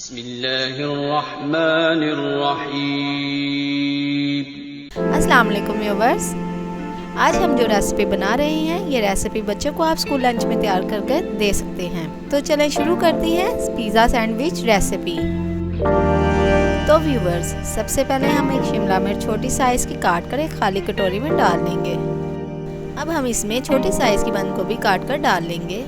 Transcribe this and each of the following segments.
बिस्मिल्लाहिर्रहमानिर्रहीम। अस्सलाम वालेकुम व्यूअर्स, आज हम जो रेसिपी बना रहे हैं ये रेसिपी बच्चों को आप स्कूल लंच में तैयार करके दे सकते हैं। तो चलें शुरू करते हैं पिज़्ज़ा सैंडविच रेसिपी। तो व्यूअर्स, सबसे पहले हम एक शिमला मिर्च छोटी साइज़ की काट कर एक खाली कटोरी में डाल लेंगे। अब हम इसमें छोटी साइज़ की बंद गोभी काट कर डाल लेंगे।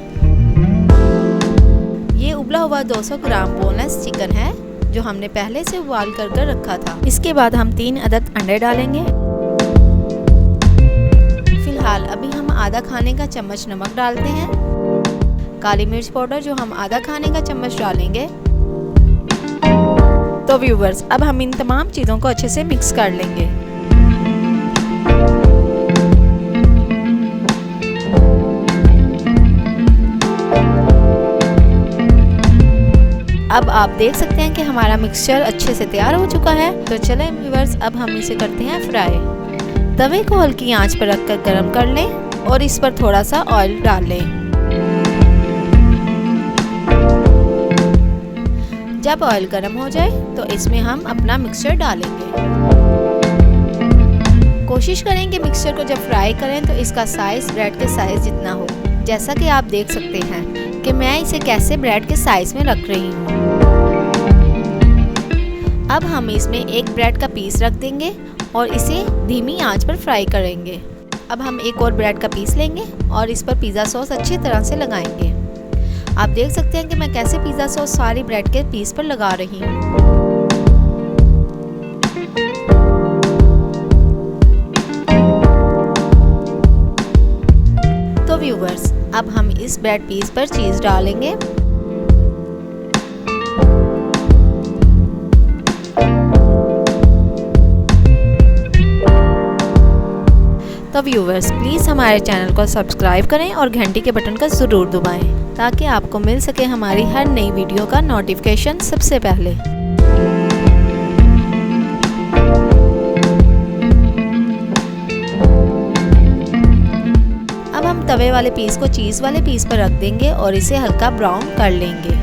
ये उबला हुआ 200 ग्राम बोनलेस चिकन है जो हमने पहले से उबाल कर रखा था। इसके बाद हम 3 अदद अंडे डालेंगे। फिलहाल अभी हम आधा खाने का चम्मच नमक डालते हैं। काली मिर्च पाउडर जो हम आधा खाने का चम्मच डालेंगे। तो व्यूअर्स, अब हम इन तमाम चीज़ों को अच्छे से मिक्स कर लेंगे। अब आप देख सकते हैं कि हमारा मिक्सचर अच्छे से तैयार हो चुका है। तो चलें व्यूअर्स, अब हम इसे करते हैं फ्राई। तवे को हल्की आंच पर रखकर गरम कर लें और इस पर थोड़ा सा ऑयल डाल लें। जब ऑयल गर्म हो जाए तो इसमें हम अपना मिक्सचर डालेंगे। कोशिश करें कि मिक्सचर को जब फ्राई करें तो इसका साइज ब्रेड के साइज जितना हो। जैसा कि आप देख सकते हैं कि मैं इसे कैसे ब्रेड के साइज में रख रही हूँ। अब हम इसमें एक ब्रेड का पीस रख देंगे और इसे धीमी आंच पर फ्राई करेंगे। अब हम एक और ब्रेड का पीस लेंगे और इस पर पिज़्ज़ा सॉस अच्छी तरह से लगाएंगे। आप देख सकते हैं कि मैं कैसे पिज़्ज़ा सॉस सारी ब्रेड के पीस पर लगा रही हूँ। तो व्यूअर्स, अब हम इस ब्रेड पीस पर चीज़ डालेंगे। तो व्यूअर्स, प्लीज़ हमारे चैनल को सब्सक्राइब करें और घंटी के बटन का ज़रूर दबाएं ताकि आपको मिल सके हमारी हर नई वीडियो का नोटिफिकेशन सबसे पहले। अब हम तवे वाले पीस को चीज़ वाले पीस पर रख देंगे और इसे हल्का ब्राउन कर लेंगे।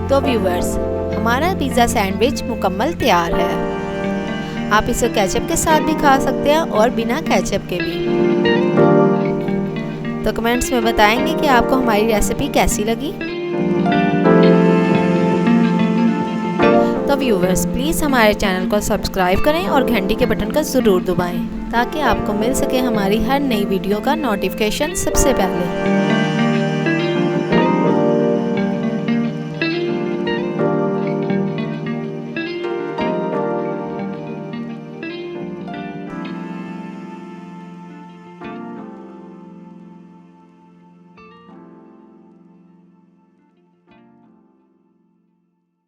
तो व्यूअर्स, हमारा पिज़्ज़ा सैंडविच मुकम्मल तैयार है। आप इसे केचप के साथ भी खा सकते हैं और बिना केचप के भी। तो कमेंट्स में बताएंगे कि आपको हमारी रेसिपी कैसी लगी। तो व्यूअर्स, प्लीज़ हमारे चैनल को सब्सक्राइब करें और घंटी के बटन का ज़रूर दबाएं ताकि आपको मिल सके हमारी हर नई वीडियो का नोटिफिकेशन सबसे पहले।